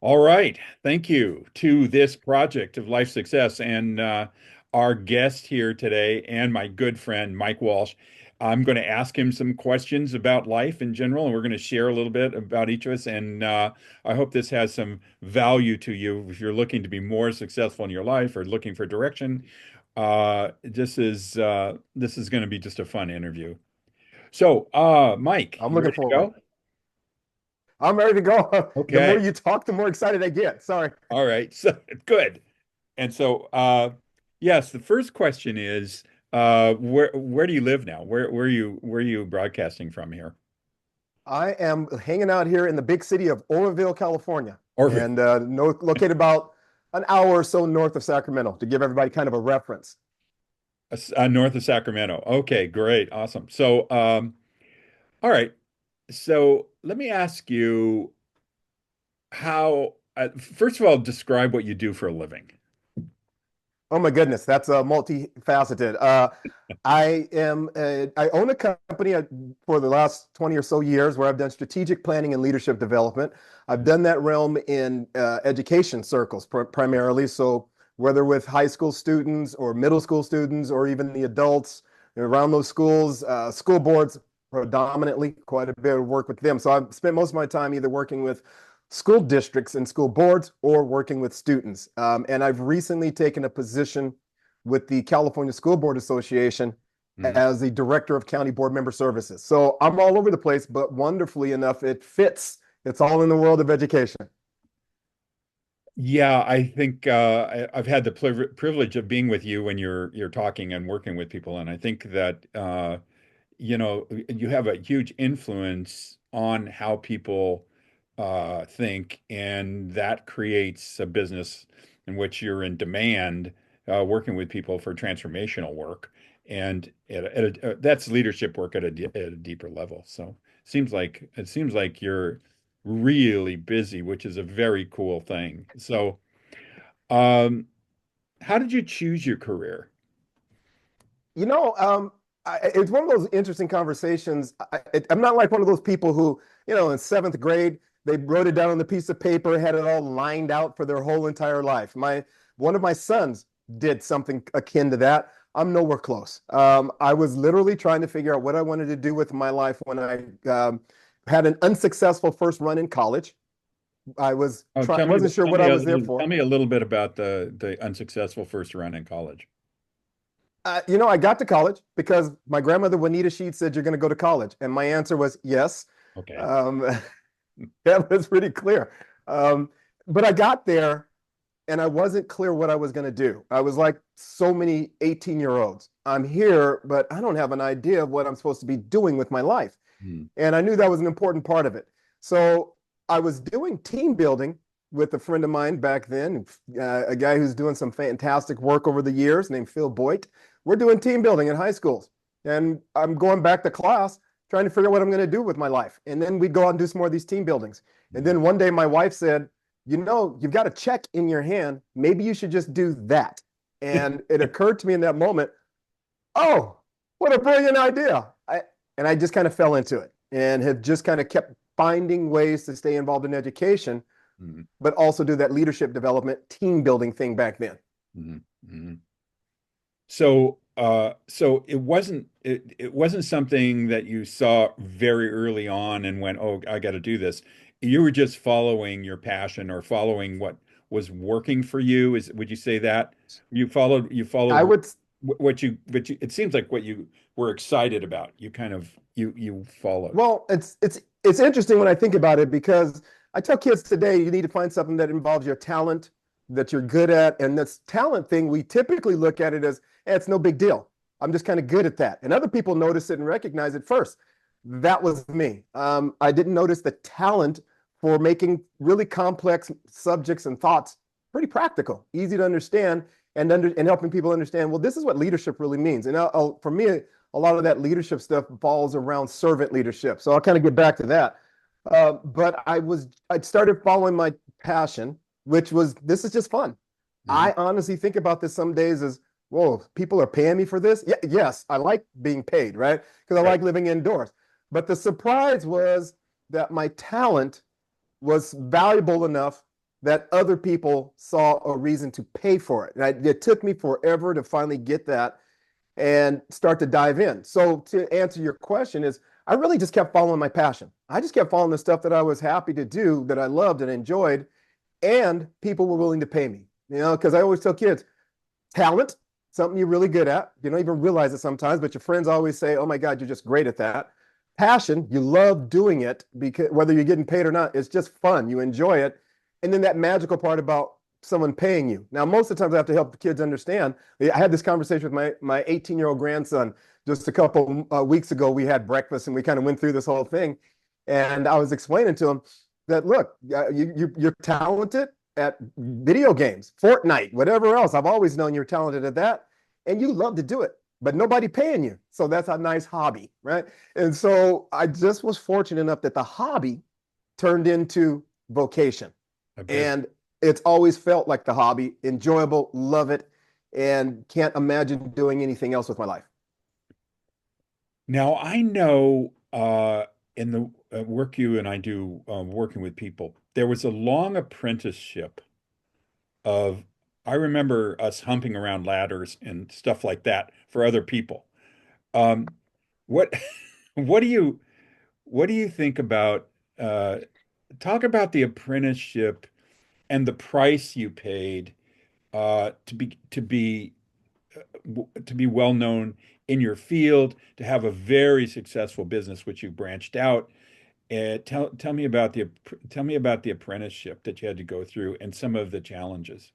All right. Thank you to this project of life success and our guest here today and my good friend, Mike Walsh. I'm going to ask him some questions about life in general, and we're going to share a little bit about each of us. And I hope this has some value to you if you're looking to be more successful in your life or looking for direction. This is going to be just a fun interview. So, Mike, I'm you looking ready to forward. go? I'm ready to go. The more Okay. you talk, the more excited I get. Sorry. All right. So good. And so, yes, the first question is, where do you live now? Where are you broadcasting from here? I am hanging out here in the big city of Oroville, California, Orville, and located about an hour or so north of Sacramento to give everybody kind of a reference. north of Sacramento. Okay, great, awesome. So, all right. So let me ask you how. First of all, describe what you do for a living. Oh my goodness, that's multifaceted. I own a company for the last 20 or so years where I've done strategic planning and leadership development. I've done that realm in education circles primarily. So whether with high school students or middle school students or even the adults around those schools, school boards predominantly, quite a bit of work with them. So I've spent most of my time either working with school districts and school boards or working with students. And I've recently taken a position with the California School Board Association Mhm. as the director of county board member services. So I'm all over the place, but wonderfully enough, it fits. It's all in the world of education. Yeah, I think I've had the privilege of being with you when you're talking and working with people, and I think that you have a huge influence on how people think, and that creates a business in which you're in demand, working with people for transformational work, and that's leadership work at a deeper level. So it seems like you're really busy, which is a very cool thing. So, um, how did you choose your career? You know, it's one of those interesting conversations. I'm not like one of those people who, in seventh grade, they wrote it down on the piece of paper, had it all lined out for their whole entire life. One of my sons did something akin to that. I'm nowhere close. I was literally trying to figure out what I wanted to do with my life when I had an unsuccessful first run in college. Oh, Wasn't sure what I was there tell for. me a little bit about the unsuccessful first run in college. I got to college because my grandmother Juanita Sheet said, "You're going to go to college," and my answer was yes. Okay. Um, that was pretty clear. Um, but I got there and I wasn't clear what I was going to do. I was like so many 18-year-olds. I'm here, but I don't have an idea of what I'm supposed to be doing with my life. Hmm. And I knew that was an important part of it. So I was doing team building with a friend of mine back then, a guy who's doing some fantastic work over the years named Phil Boyd. We're doing team building in high schools. And I'm going back to class trying to figure out what I'm going to do with my life. And then we'd go out and do some more of these team buildings. And Hmm. then one day my wife said, you've got a check in your hand. Maybe you should just do that. And it occurred to me in that moment, oh, what a brilliant idea. And I just kind of fell into it and have just kind of kept finding ways to stay involved in education, Hmm. but also do that leadership development, team building thing back then. Hmm. Hmm. So it wasn't something that you saw very early on and went, "Oh, I got to do this." You were just following your passion or following what was working for you. Would you say that you followed I would, what you it seems like what you were excited about. You followed. well, it's interesting when I think about it because I tell kids today you need to find something that involves your talent that you're good at. And this talent thing, we typically look at it as, hey, it's no big deal. I'm just kind of good at that. And other people notice it and recognize it first. That was me. I didn't notice the talent for making really complex subjects and thoughts pretty practical, easy to understand, and helping people understand, well, this is what leadership really means. And for me, a lot of that leadership stuff falls around servant leadership. So I'll kind of get back to that. But I started following my passion, which was this is just fun. Mhm. I honestly think about this some days as, whoa, people are paying me for this. Yeah, yes, I like being paid, right? Because I Right. like living indoors. But the surprise was that my talent was valuable enough that other people saw a reason to pay for it. And it took me forever to finally get that and start to dive in. So to answer your question is I really just kept following my passion. I just kept following the stuff that I was happy to do, that I loved and enjoyed, and people were willing to pay me. Because I always tell kids, talent, something you're really good at. You don't even realize it sometimes, but your friends always say, "Oh my God, you're just great at that." Passion, you love doing it because whether you're getting paid or not, it's just fun. You enjoy it. And then that magical part about someone paying you. Now, most of the times I have to help the kids understand. I had this conversation with my 18-year-old grandson just a couple weeks ago. We had breakfast and we kind of went through this whole thing. And I was explaining to him that, look, you're talented at video games, Fortnite, whatever else. I've always known you're talented at that, and you love to do it, but nobody paying you. So that's a nice hobby, right? And so I just was fortunate enough that the hobby turned into vocation. A business. And it's always felt like the hobby, enjoyable, love it, and can't imagine doing anything else with my life. Now, I know in the work you and I do working with people, there was a long apprenticeship of, I remember us humping around ladders and stuff like that for other people. Um, what what do you what do you think about talk about the apprenticeship and the price you paid to be well known in your field, to have a very successful business which you branched out. Tell me about the apprenticeship that you had to go through and some of the challenges.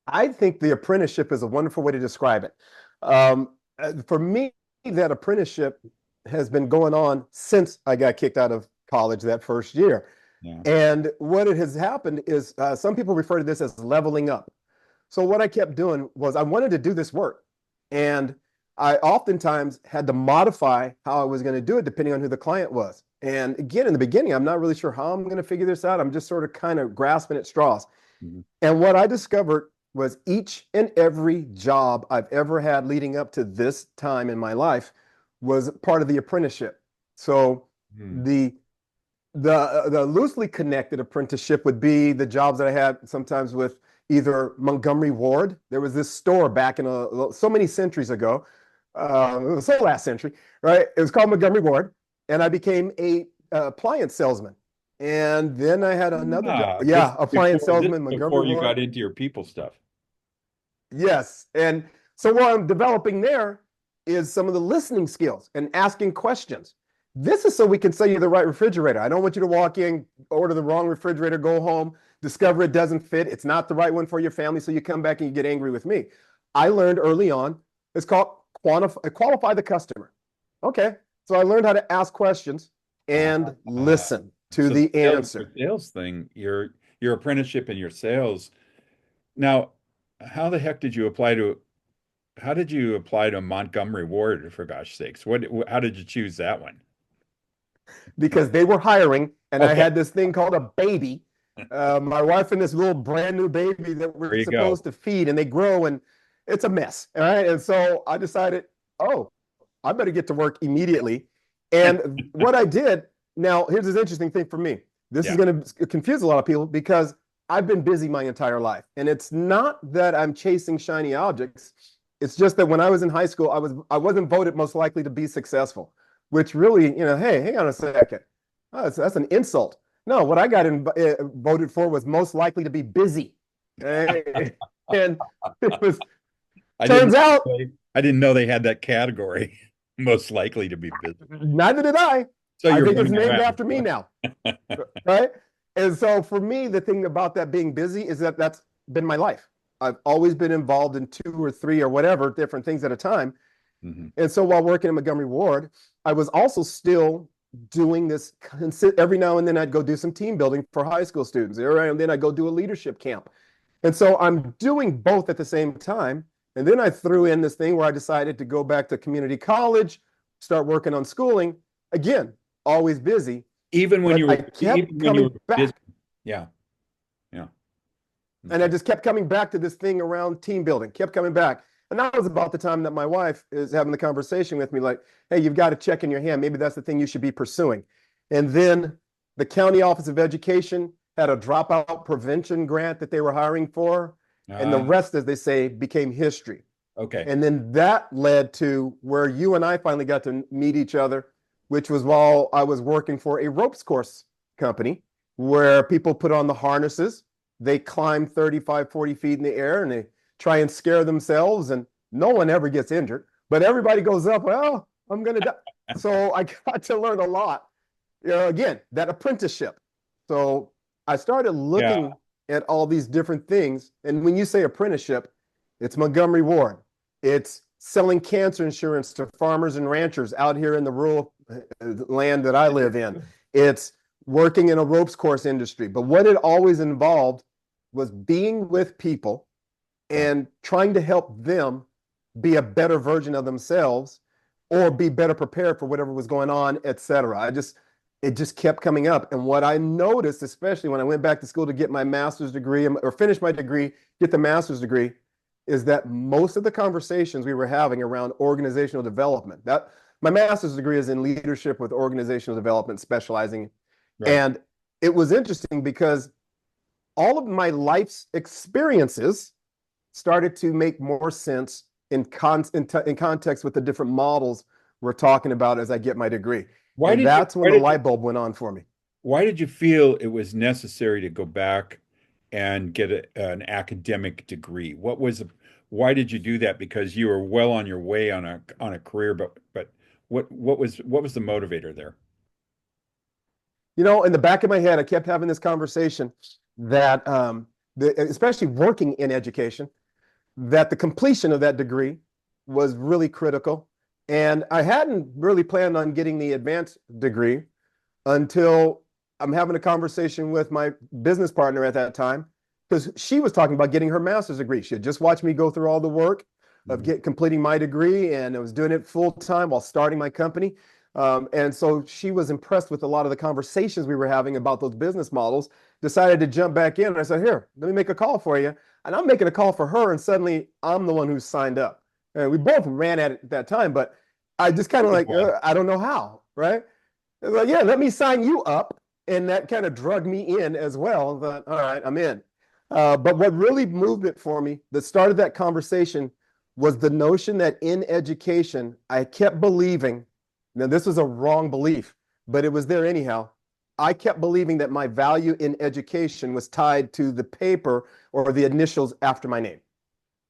I think the apprenticeship is a wonderful way to describe it. For me, that apprenticeship has been going on since I got kicked out of college that first year. Yeah. And what it has happened is some people refer to this as leveling up. So what I kept doing was I wanted to do this work. And I oftentimes had to modify how I was going to do it depending on who the client was. And again, in the beginning, I'm not really sure how I'm going to figure this out. I'm just sort of kind of grasping at straws. Mhm. And what I discovered was each and every job I've ever had leading up to this time in my life was part of the apprenticeship. So Hmm. the loosely connected apprenticeship would be the jobs that I had sometimes with either Montgomery Ward. There was this store back in so many centuries ago, so last century, right? It was called Montgomery Ward, and I became a appliance salesman. And then I had another job. Ah, Yeah, appliance this salesman, Montgomery before you Ward. got into your people stuff. Yes. And so what I'm developing there is some of the listening skills and asking questions. This is so we can sell you the right refrigerator. I don't want you to walk in, order the wrong refrigerator, go home, discover it doesn't fit. It's not the right one for your family. So you come back and you get angry with me. I learned early on, it's called qualify the customer. Okay. So I learned how to ask questions and Ah, listen to so the the answer. sales thing, your apprenticeship and your sales. Now, how the heck did you apply to how did you apply to Montgomery Ward, for gosh sakes? How did you choose that one? Because they were hiring, and I Okay, had this thing called a baby. My wife and this little brand new baby that there we're you go. supposed to feed, and they grow, and it's a mess. All right. And so I decided, oh, I better get to work immediately. And what I did, now here's this interesting thing for me. This is Yeah. going to confuse a lot of people because I've been busy my entire life. And it's not that I'm chasing shiny objects. It's just that when I was in high school, I wasn't voted most likely to be successful, which really, hey, hang on a second. Oh, that's an insult. No, what I got voted for was most likely to be busy. Okay? And it was, I didn't turns out, I didn't know they had that category. Most likely to be busy. neither did I. So I you're think it's running named around. after me now. Right? And so for me, the thing about that being busy is that that's been my life. I've always been involved in two or three or whatever different things at a time. Mhm. And so while working at Montgomery Ward, I was also still doing this every now and then I'd go do some team building for high school students. And then I'd go do a leadership camp. And so I'm doing both at the same time. And then I threw in this thing where I decided to go back to community college, start working on schooling. Again, always busy, but I kept Even when you were coming busy. back. Yeah. Yeah. And I Okay. just kept coming back to this thing around team building, kept coming back. And that was about the time that my wife is having the conversation with me, like, hey, you've got a check in your hand. Maybe that's the thing you should be pursuing. And then the county office of education had a dropout prevention grant that they were hiring for. And the Ah, rest, as they say, became history. okay. And then that led to where you and I finally got to meet each other, which was while I was working for a ropes course company where people put on the harnesses, they climb 35, 40 feet in the air and they try and scare themselves, and no one ever gets injured, but everybody goes up, well, I'm going to die. So I got to learn a lot. Again, that apprenticeship. So I started Yeah. looking at all these different things. And when you say apprenticeship, it's Montgomery Ward. It's selling cancer insurance to farmers and ranchers out here in the rural land that I live in. It's working in a ropes course industry. But what it always involved was being with people Yeah. and trying to help them be a better version of themselves or be better prepared for whatever was going on, etc. It just kept coming up. And what I noticed, especially when I went back to school to get my master's degree or finish my degree, get the master's degree, is that most of the conversations we were having around organizational development, that my master's degree is in leadership with organizational development, specializing. Right. And it was interesting because all of my life's experiences started to make more sense in context with the different models we're talking about as I get my degree. Why And did you that's when why the did you light bulb went on for me. why did you feel it was necessary to go back and get an academic degree? Why did you do that? Because you were well on your way on a career, but what was the motivator there? In the back of my head, I kept having this conversation that, especially working in education, that the completion of that degree was really critical. And I hadn't really planned on getting the advanced degree until I'm having a conversation with my business partner at that time, because she was talking about getting her master's degree. She had just watched me go through all the work of Mhm. completing my degree, and I was doing it full time while starting my company. And so she was impressed with a lot of the conversations we were having about those business models, decided to jump back in. And I said, here, let me make a call for you. And I'm making a call for her, and suddenly I'm the one who's signed up. And we both ran at it at that time, but I just kind of like, Well, I don't know how, right? It's like, yeah, let me sign you up. And that kind of drug me in as well. But all right, I'm in. But what really moved it for me, that started that conversation, was the notion that in education, I kept believing, now this was a wrong belief, but it was there anyhow. I kept believing that my value in education was tied to the paper or the initials after my name,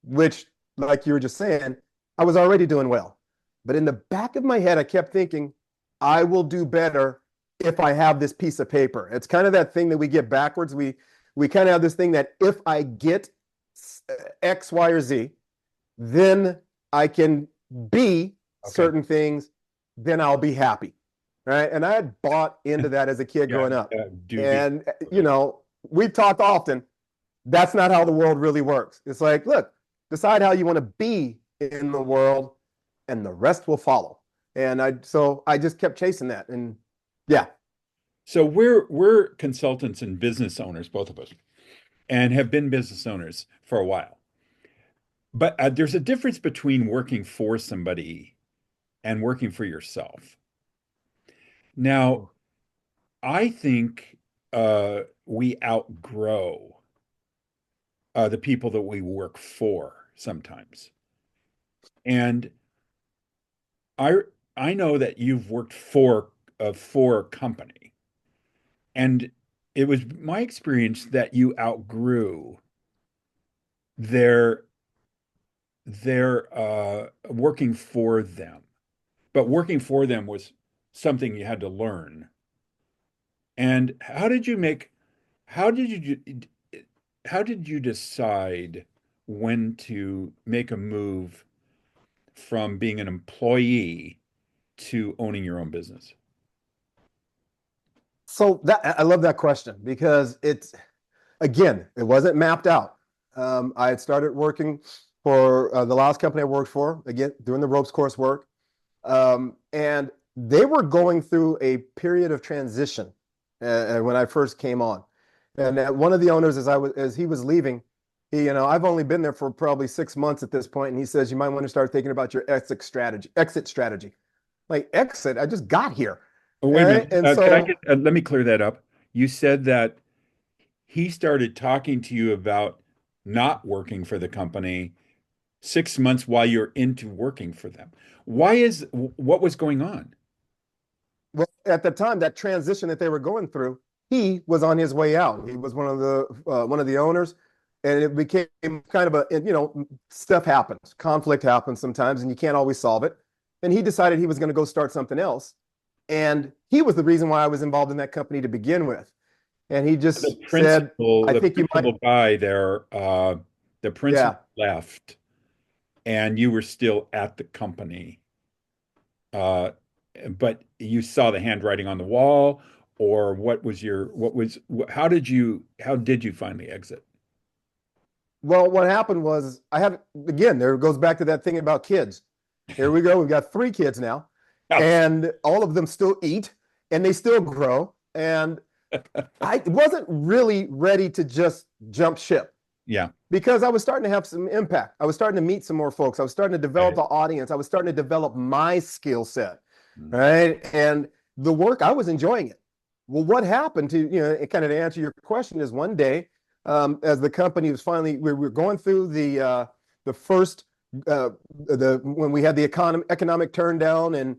which, like you were just saying, I was already doing well. But in the back of my head, I kept thinking, I will do better if I have this piece of paper. It's kind of that thing that we get backwards. We kind of have this thing that if I get X, Y, or Z, then I can be okay. certain things, then I'll be happy. Right. And I had bought into that as a kid Yeah, growing up. do be. And, we've talked often, that's not how the world really works. It's like, look, decide how you want to be in the world, and the rest will follow. And I just kept chasing that. And yeah. So we're consultants and business owners, both of us, and have been business owners for a while. But there's a difference between working for somebody and working for yourself. Now, I think we outgrow the people that we work for sometimes. And I I know that you've worked for a company, and it was my experience that you outgrew their working for them. But working for them was something you had to learn. And how did you how did you decide when to make a move from being an employee to owning your own business? So that I love that question because it wasn't mapped out. I had started working for the last company I worked for, again, doing the ropes course work. And they were going through a period of transition when I first came on. And one of the owners, as he was leaving, I've only been there for probably 6 months at this point, and he says you might want to start thinking about your exit strategy. Exit strategy, like exit. I just got here, Oh, all wait a right? minute. And Can I so get let me clear that up. You said that he started talking to you about not working for the company 6 months while you're into working for them. What was going on? Well, at the time, that transition that they were going through, he was on his way out. He was one of the owners, and it became kind of stuff happens, conflict happens sometimes, and you can't always solve it. And he decided he was going to go start something else, and he was the reason why I was involved in that company to begin with. And he just said, "I The think you might." principal guy there, the principal Yeah. left, and you were still at the company. Uh, but you saw the handwriting on the wall, or how did you finally exit? Well, what happened was I had again. There goes back to that thing about kids. Here we go. We've got three kids now, Yes. and all of them still eat and they still grow. And I wasn't really ready to just jump ship Yeah. because I was starting to have some impact. I was starting to meet some more folks. I was starting to develop Right. the audience. I was starting to develop my skill set, Mm. right? And the work, I was enjoying it. Well, what happened to, kind of to answer your question is one day, as the company was finally, we were going through the first, when we had the economic turn down and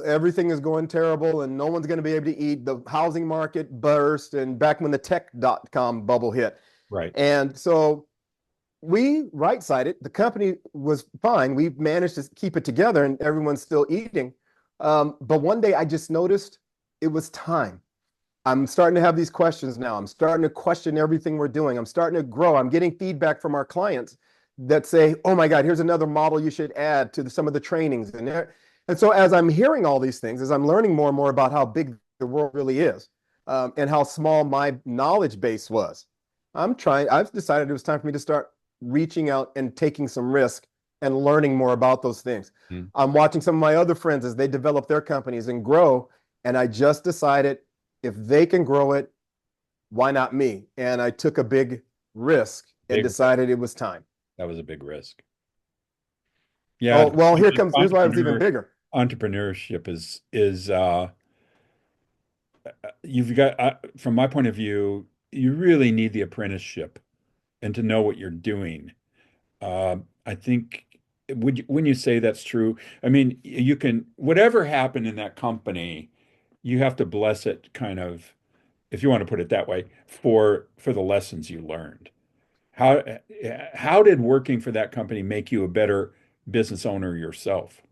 everything is going terrible and no one's going to be able to eat. The housing market burst and back when the tech.com bubble hit. Right. And so we right-sided. The company was fine. We managed to keep it together and everyone's still eating. But one day I just noticed it was time. I'm starting to have these questions now. I'm starting to question everything we're doing. I'm starting to grow. I'm getting feedback from our clients that say, "Oh my God, here's another model you should add to some of the trainings." And so as I'm hearing all these things, as I'm learning more and more about how big the world really is, and how small my knowledge base was, I've decided it was time for me to start reaching out and taking some risk and learning more about those things. Mm. I'm watching some of my other friends as they develop their companies and grow. And I just decided if they can grow it, why not me? And I took a big risk and Big, decided it was time. that was a big risk. Yeah, Oh, well, here's why it was even bigger. entrepreneurship is you've got from my point of view, you really need the apprenticeship and to know what you're doing. I think when you say that's true, I mean you can whatever happened in that company, you have to bless it kind of, if you want to put it that way, for the lessons you learned. How how did working for that company make you a better business owner yourself?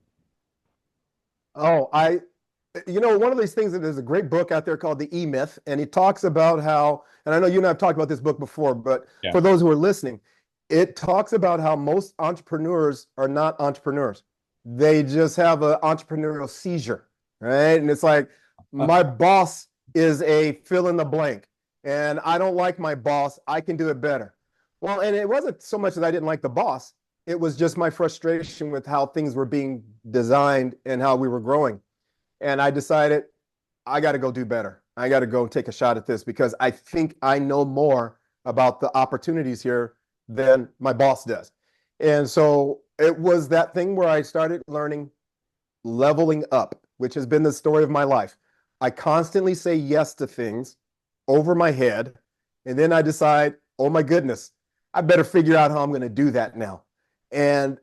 Oh, one of these things that there's a great book out there called The E-Myth, and it talks about how, and I know you and I have talked about this book before, but Yeah. for those who are listening, it talks about how most entrepreneurs are not entrepreneurs. They just have an entrepreneurial seizure, right? And it's like, my boss is a fill in the blank, and I don't like my boss. I can do it better. Well, and it wasn't so much that I didn't like the boss. It was just my frustration with how things were being designed and how we were growing. And I decided I got to go do better. I got to go take a shot at this because I think I know more about the opportunities here than my boss does. And so it was that thing where I started learning leveling up, which has been the story of my life. I constantly say yes to things over my head. And then I decide, oh my goodness, I better figure out how I'm going to do that now. And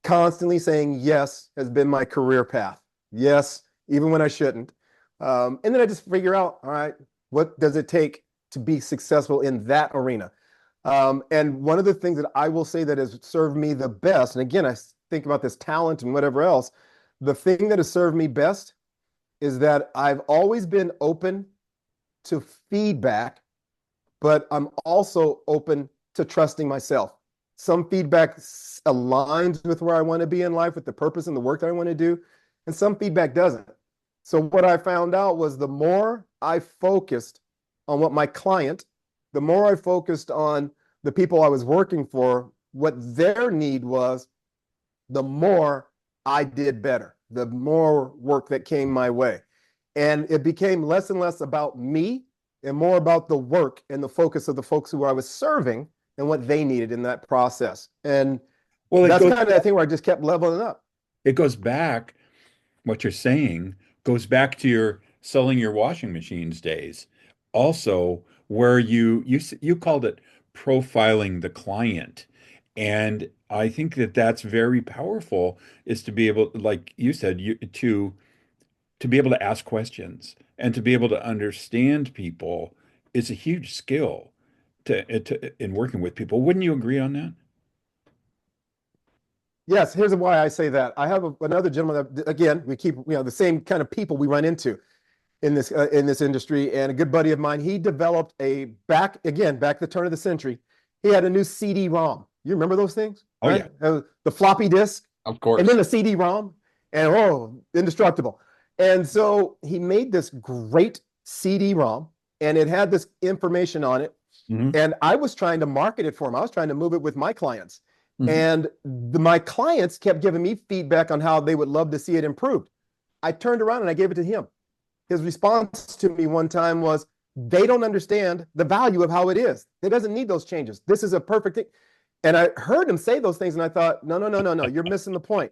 constantly saying yes has been my career path. Yes, even when I shouldn't. And then I just figure out, all right, what does it take to be successful in that arena? And one of the things that I will say that has served me the best, and again, I think about this talent and whatever else, the thing that has served me best is that I've always been open to feedback, but I'm also open to trusting myself. Some feedback aligns with where I want to be in life, with the purpose and the work that I want to do, and some feedback doesn't. So what I found out was the more I focused on what my client, the more I focused on the people I was working for, what their need was, the more I did better, the more work that came my way. And it became less and less about me and more about the work and the focus of the folks who I was serving and what they needed in that process. And Well, that's kind of that thing where I just kept leveling up. it goes back, what you're saying goes back to your selling your washing machines days. Also, where you called it profiling the client. And I think that that's very powerful is to be able, like you said, to be able to ask questions and to be able to understand people is a huge skill in working with people. Wouldn't you agree on that? Yes, here's why I say that. I have another gentleman that, again, we keep, the same kind of people we run into in this industry, and a good buddy of mine. He developed back the turn of the century. He had a new CD-ROM. You remember those things, Oh right? yeah, The floppy disk, of and then course. the CD-ROM, and indestructible. And so he made this great CD-ROM, and it had this information on it. Hmm. And I was trying to market it for him. I was trying to move it with my clients. Hmm. And my clients kept giving me feedback on how they would love to see it improved. I turned around and I gave it to him. His response to me one time was, they don't understand the value of how it is. It doesn't need those changes. This is a perfect thing. And I heard him say those things and I thought, no, no, no, no, no, you're missing the point.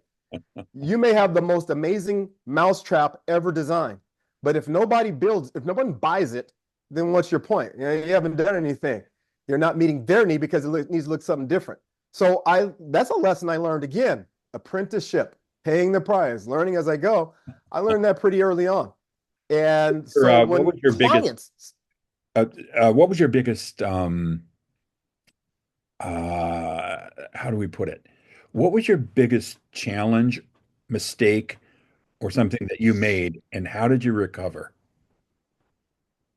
You may have the most amazing mousetrap ever designed, but if nobody buys it, then what's your point? You haven't done anything. You're not meeting their need because it needs to look something different. So that's a lesson I learned again. Apprenticeship, paying the price, learning as I go. I learned that pretty early on. And Or, so what when was your biggest clients, uh, what was your biggest how do we put it? What was your biggest challenge, mistake, or something that you made, and how did you recover?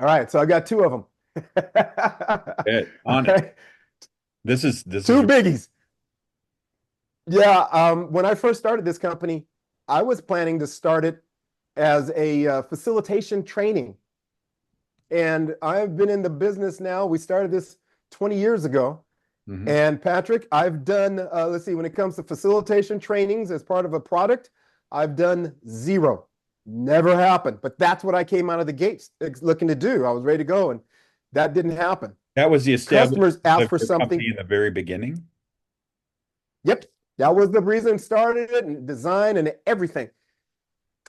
all right, so I got two of them. All On it. right, This is two biggies. Yeah, when I first started this company, I was planning to start it as a facilitation training. And I've been in the business now. We started this 20 years ago. Mhm. And Patrick, I've done, let's see, when it comes to facilitation trainings as part of a product, I've done zero. Never happened. But that's what I came out of the gates looking to do. I was ready to go, and that didn't happen. That was the establishment Customers asked of for your something. company in the very beginning. Yep, that was the reason started it and design and everything.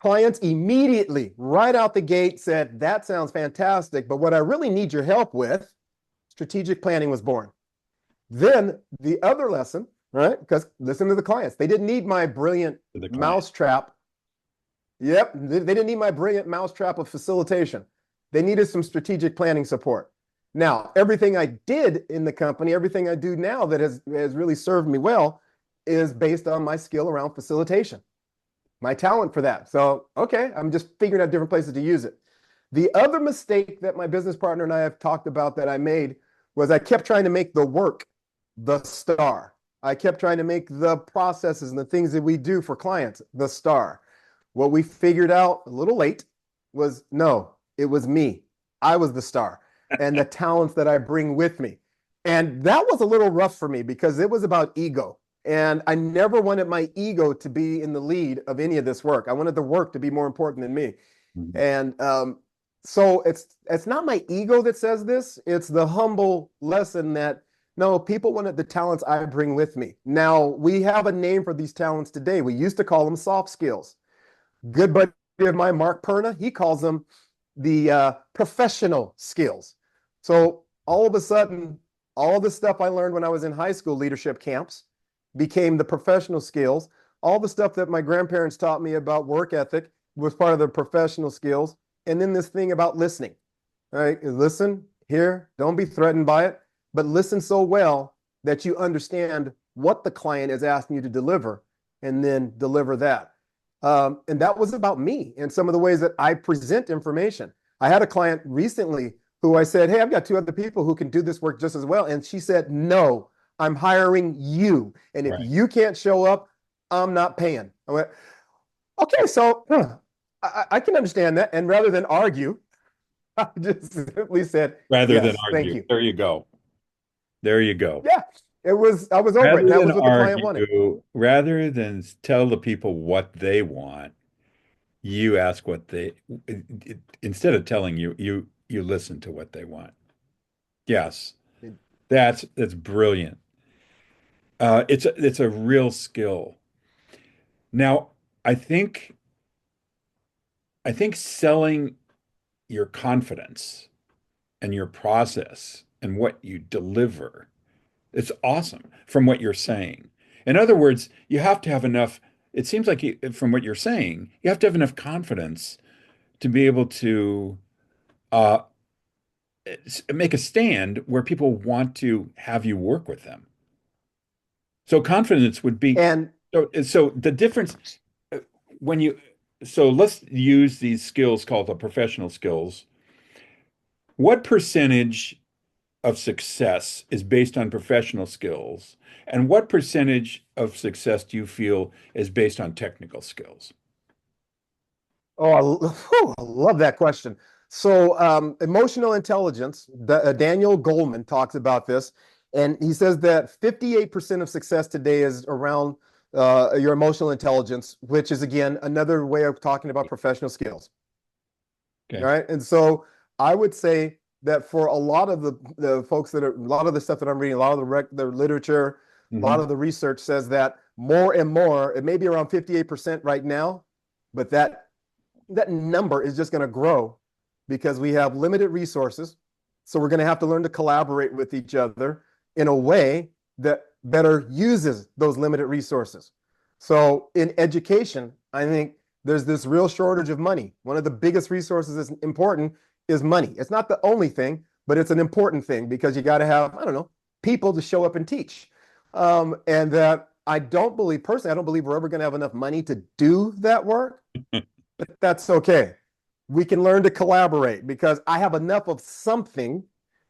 Clients immediately, right out the gate, said, that sounds fantastic, but what I really need your help with, strategic planning was born. Then the other lesson, right? Because listen to the clients. They didn't need my brilliant To the client. mousetrap. Yep, they didn't need my brilliant mousetrap of facilitation. They needed some strategic planning support. Now, everything I did in the company, everything I do now that has really served me well is based on my skill around facilitation, my talent for that. So, okay, I'm just figuring out different places to use it. The other mistake that my business partner and I have talked about that I made was I kept trying to make the work the star. I kept trying to make the processes and the things that we do for clients the star. What we figured out a little late was no, it was me. I was the star and the talents that I bring with me. And that was a little rough for me because it was about ego. And I never wanted my ego to be in the lead of any of this work. I wanted the work to be more important than me. Mhm. And so it's not my ego that says this. It's the humble lesson that no, people wanted the talents I bring with me. Now we have a name for these talents today. We used to call them soft skills. Good buddy of mine, Mark Perna, he calls them the professional skills. So all of a sudden, all the stuff I learned when I was in high school leadership camps became the professional skills. All the stuff that my grandparents taught me about work ethic was part of the professional skills. And then this thing about listening, right? Listen, hear, don't be threatened by it, but listen so well that you understand what the client is asking you to deliver and then deliver that. And that was about me and some of the ways that I present information. I had a client recently who I said, hey, I've got two other people who can do this work just as well. And she said, no, I'm hiring you. And if Right. you can't show up, I'm not paying. I went, okay, so I can understand that. And rather than argue, I just simply said, Rather than yes, thank argue. you. There you go. There you go. Yeah, I was over it. And Rather that than was what the client wanted. argue, rather than tell the people what they want, you ask what instead of telling you listen to what they want. Yes, that's brilliant. It's a real skill. Now, I think I think selling your confidence and your process and what you deliver. It's awesome from what you're saying. In other words, you have to have enough, it seems like from what you're saying, you have to have enough confidence to be able to uh, make a stand where people want to have you work with them. So confidence would be And so the difference uh, when you so let's use these skills called the professional skills. What percentage of success is based on professional skills, and what percentage of success do you feel is based on technical skills? oh, I love that question. So, emotional intelligence, Daniel Goleman talks about this, and he says that 58% of success today is around your emotional intelligence, which is, again, another way of talking about professional skills. Okay. Right. And so I would say that for a lot of the folks that are, a lot of the stuff that I'm reading, a lot of the literature, a lot Hmm. of the research says that more and more, it may be around 58% right now, but that number is just going to grow because we have limited resources. So we're going to have to learn to collaborate with each other in a way that better uses those limited resources. So in education, I think there's this real shortage of money. One of the biggest resources that's important is money. It's not the only thing, but it's an important thing because you got to have, I don't know, people to show up and teach. And that I don't believe, personally, I don't believe we're ever going to have enough money to do that work, but that's okay. We can learn to collaborate because I have enough of something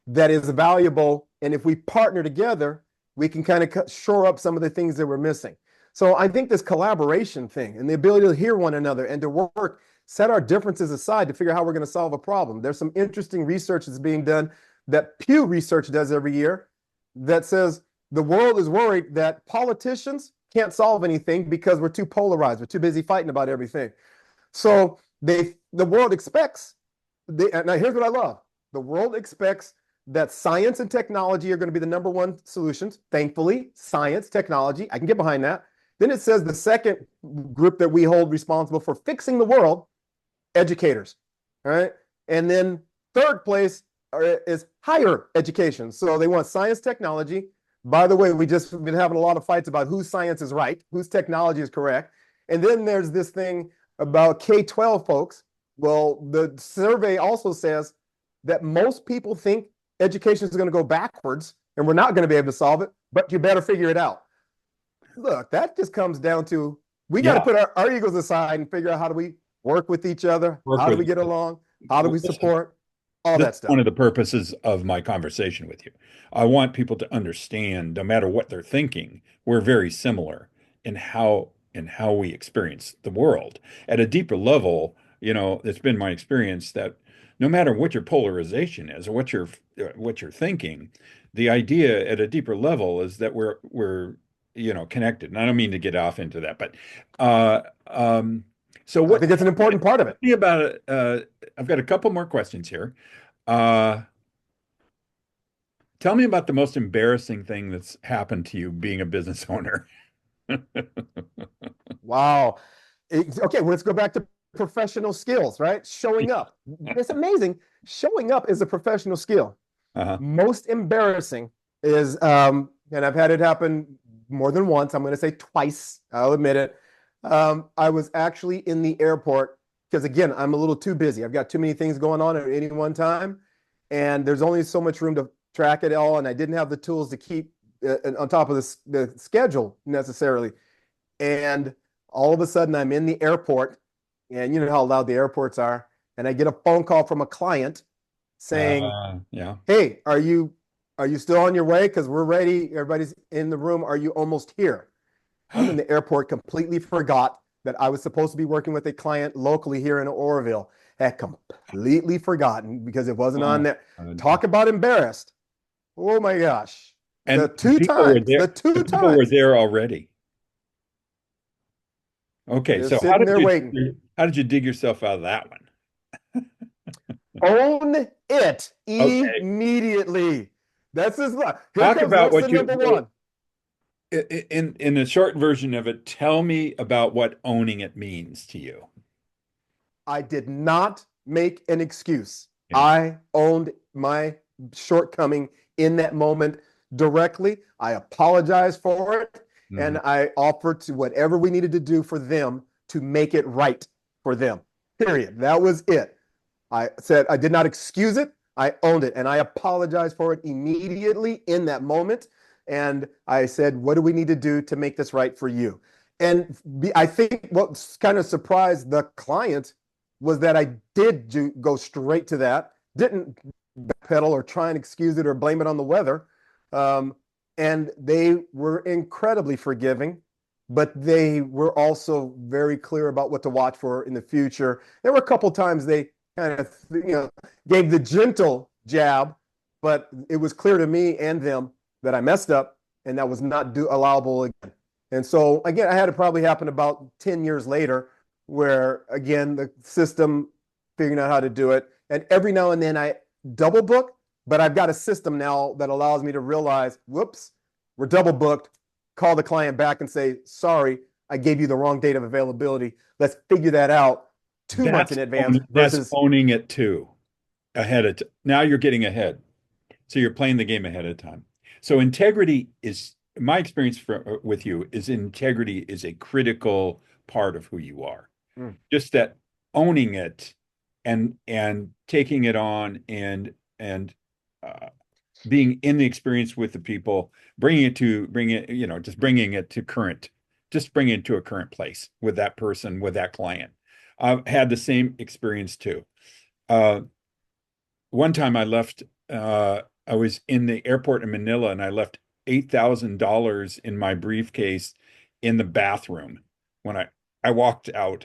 that is valuable. And if we partner together, we can kind of shore up some of the things that we're missing. So I think this collaboration thing and the ability to hear one another and to work, set our differences aside to figure out how we're going to solve a problem. There's some interesting research that's being done that Pew Research does every year that says the world is worried that politicians can't solve anything because we're too polarized. We're too busy fighting about everything. So the world expects, now here's what I love. The world expects that science and technology are going to be the number one solutions. Thankfully, science, technology, I can get behind that. Then it says the second group that we hold responsible for fixing the world, educators. All right. And then third place is higher education. So they want science, technology. By the way, we just been having a lot of fights about whose science is right, whose technology is correct. And then there's this thing about K-12 folks. Well, the survey also says that most people think education is going to go backwards and we're not going to be able to solve it, but you better figure it out. Look, that just comes down to we got to Yeah, put our egos aside and figure out how do we work with each other? work How do with. we get along? How do we Listen, support? All this that is one stuff. of the purposes of my conversation with you. I want people to understand, no matter what they're thinking, we're very similar in how we experience the world. At a deeper level, it's been my experience that no matter what your polarization is or what you're thinking, the idea at a deeper level is that we're connected. And I don't mean to get off into that, but uh, um, so I what? think it's an important part of Tell it. me about it. I've got a couple more questions here. Uh, Tell me about the most embarrassing thing that's happened to you being a business owner. Wow. Okay, well, let's go back to professional skills, right? Showing up. It's amazing. Showing up is a professional skill. Uh-huh. Most embarrassing is, and I've had it happen more than once. I'm going to say twice. I'll admit it. I was actually in the airport because, again, I'm a little too busy. I've got too many things going on at any one time, and there's only so much room to track it all. And I didn't have the tools to keep on top of the schedule necessarily. And all of a sudden, I'm in the airport, and you know how loud the airports are. And I get a phone call from a client saying, Yeah. "Hey, are you still on your way? Because we're ready. Everybody's in the room. Are you almost here?" I'm in the airport, completely forgot that I was supposed to be working with a client locally here in Oroville. Had completely forgotten because it wasn't on Oh, there. Talk about embarrassed. Oh my gosh. The and two people were times, there. the The two people were times, there already. Okay, so just sitting there waiting. how did you dig yourself out of that one? Own it Okay, immediately. That's his. Here talk comes about what lesson you number one. in a short version of it. Tell me about what owning it means to you. I did not make an excuse. Yeah. I owned my shortcoming in that moment directly. I apologized for it, and Hmm. I offered to whatever we needed to do for them to make it right for them. Period. That was it. I said I did not excuse it. I owned it, and I apologized for it immediately in that moment. And I said, "What do we need to do to make this right for you?" And I think what kind of surprised the client was that I did go straight to that, didn't backpedal or try and excuse it or blame it on the weather. Um, and they were incredibly forgiving, but they were also very clear about what to watch for in the future. There were a couple times they kind of, gave the gentle jab, but it was clear to me and them that I messed up and that was not allowable again. And so again, I had it probably happen about 10 years later, where again the system figuring out how to do it. And every now and then I double book, but I've got a system now that allows me to realize, whoops, we're double booked. Call the client back and say, sorry, I gave you the wrong date of availability. Let's figure that out 2 months in advance That's versus owning it too, ahead of now you're getting ahead. So you're playing the game ahead of time. So integrity is my experience with you is integrity is a critical part of who you are. mm, Just that owning it and taking it on and uh, being in the experience with the people, just bringing it to current, just bringing it to a current place with that person, with that client. I've had the same experience too. Uh, One time I was in the airport in Manila and I left $8,000 in my briefcase in the bathroom when I walked out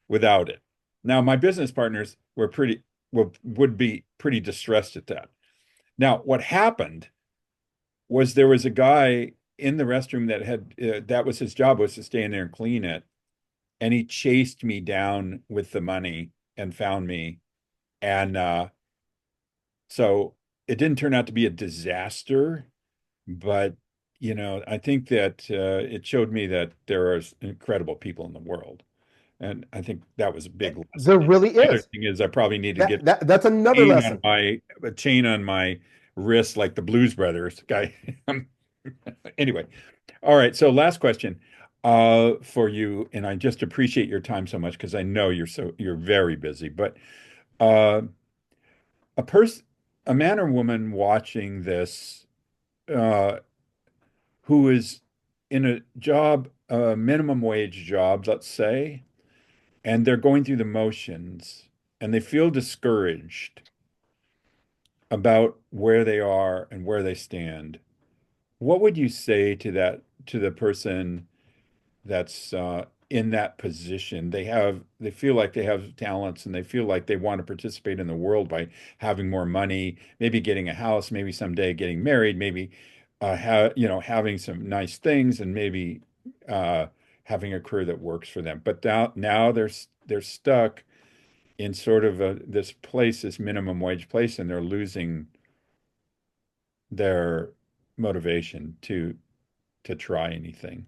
without it. Now, my business partners would be pretty distressed at that. Now, what happened was there was a guy in the restroom that was his job was to stay in there and clean it, and he chased me down with the money and found me, and so it didn't turn out to be a disaster, but I think that it showed me that there are incredible people in the world, and I think that was a big lesson. there really The other is. thing is I probably need to get That's another lesson. a chain on my wrist like the Blues Brothers guy. Anyway, all right. So last question for you, and I just appreciate your time so much because I know you're very busy, but uh a person a man or woman watching this uh who is in a job, a minimum wage job, let's say, and they're going through the motions and they feel discouraged about where they are and where they stand. What would you say to the person that's in that position? They feel like they have talents and they feel like they want to participate in the world by having more money, maybe getting a house, maybe someday getting married, maybe having some nice things and maybe uh, having a career that works for them. But now they're stuck in sort of this place, this minimum wage place, and they're losing their motivation to try anything.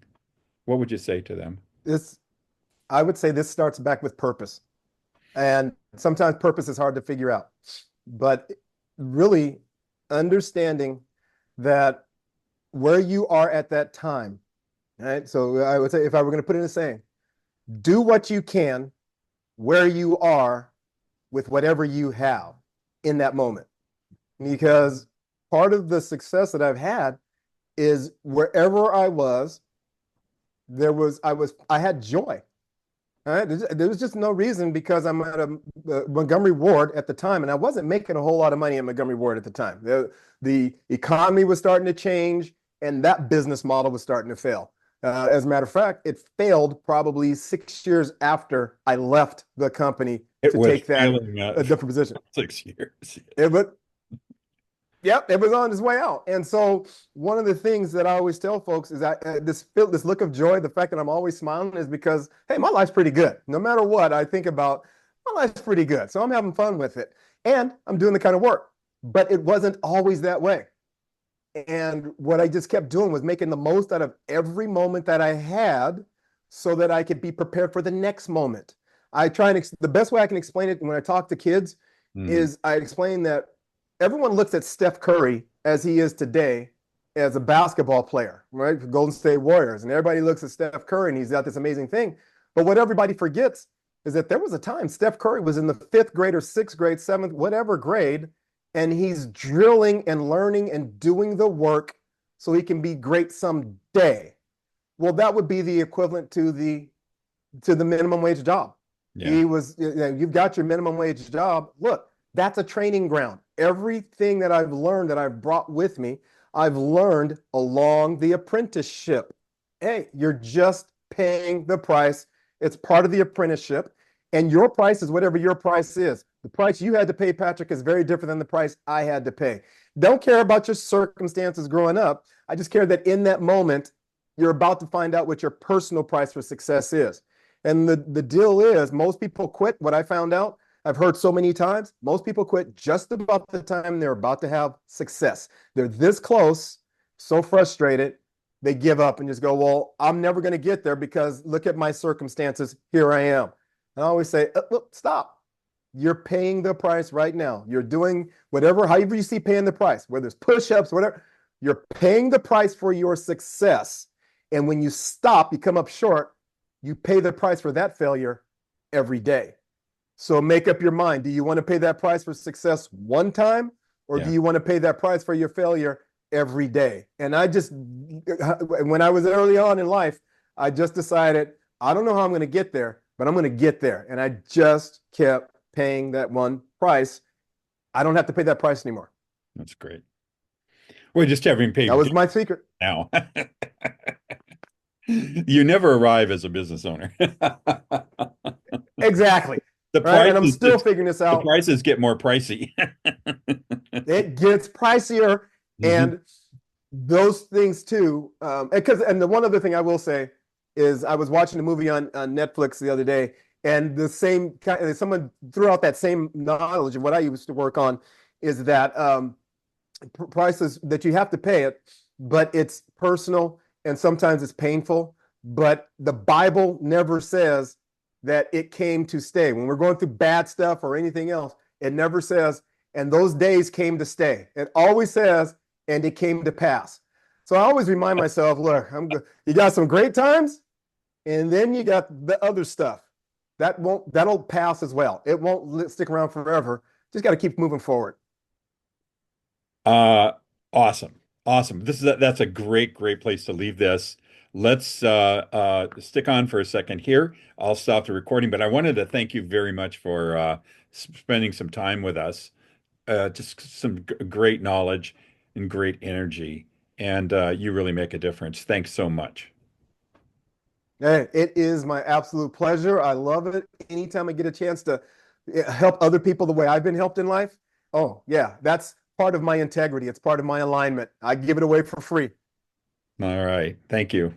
What would you say to them? This, I would say this starts back with purpose. And sometimes purpose is hard to figure out. But really understanding that where you are at that time, right? So I would say, if I were going to put in a saying, do what you can where you are with whatever you have in that moment. Because part of the success that I've had is wherever I was, I had joy. All right. There was just no reason because I'm at a Montgomery Ward at the time, and I wasn't making a whole lot of money at Montgomery Ward at the time. The economy was starting to change, and that business model was starting to fail. As a matter of fact, it failed probably 6 years after I left the company It to was take that failing a different position. 6 years. It was, yep, it was on its way out. And so one of the things that I always tell folks is that this look of joy, the fact that I'm always smiling is because, hey, my life's pretty good. No matter what I think about, my life's pretty good. So I'm having fun with it. And I'm doing the kind of work. But it wasn't always that way. And what I just kept doing was making the most out of every moment that I had so that I could be prepared for the next moment. I try and the best way I can explain it when I talk to kids Hmm. is I explained that everyone looks at Steph Curry as he is today as a basketball player, right? For Golden State Warriors. And everybody looks at Steph Curry and he's got this amazing thing. But what everybody forgets is that there was a time Steph Curry was in the fifth grade or sixth grade, seventh, whatever grade, and he's drilling and learning and doing the work so he can be great someday. Well, that would be the equivalent to the minimum wage job. Yeah. He was, you know, you've got your minimum wage job. Look, that's a training ground. Everything that I've learned that I've brought with me, I've learned along the apprenticeship. Hey, you're just paying the price. It's part of the apprenticeship. And your price is whatever your price is. The price you had to pay, Patrick, is very different than the price I had to pay. Don't care about your circumstances growing up. I just care that in that moment, you're about to find out what your personal price for success is. And the deal is most people quit. What I found out, I've heard so many times, most people quit just about the time they're about to have success. They're this close, so frustrated, they give up and just go, well, I'm never going to get there because look at my circumstances. Here I am. And I always say, look, stop. You're paying the price right now. You're doing whatever, however you see paying the price, whether it's push-ups, whatever, you're paying the price for your success. And when you stop, you come up short, you pay the price for that failure every day. So make up your mind. Do you want to pay that price for success one time, or do Yeah. you want to pay that price for your failure every day? And I just, when I was early on in life, I just decided, I don't know how I'm going to get there, but I'm going to get there. And I just kept paying that one price. I don't have to pay that price anymore. That's great. We're just having That paid was my secret. now. You never arrive as a business owner. Exactly. The Right. And I'm prices still just figuring this the out. prices get more pricey. It gets pricier. Hmm. And those things too. And the one other thing I will say is I was watching a movie on Netflix the other day, and the same kind, someone threw out that same knowledge of what I used to work on is that prices that you have to pay it, but it's personal and sometimes it's painful. But the Bible never says that it came to stay. When we're going through bad stuff or anything else, it never says, and those days came to stay. It always says, and it came to pass. So I always remind myself, look, I'm good. You got some great times, and then you got the other stuff. That'll pass as well. It won't stick around forever. Just got to keep moving forward. Uh, awesome. Awesome. That's a great place to leave this. Let's stick on for a second here. I'll stop the recording, but I wanted to thank you very much for spending some time with us. Just some great knowledge and great energy, and you really make a difference. Thanks so much. Hey, it is my absolute pleasure. I love it. Anytime I get a chance to help other people the way I've been helped in life, oh, yeah, that's part of my integrity. It's part of my alignment. I give it away for free. All right. Thank you.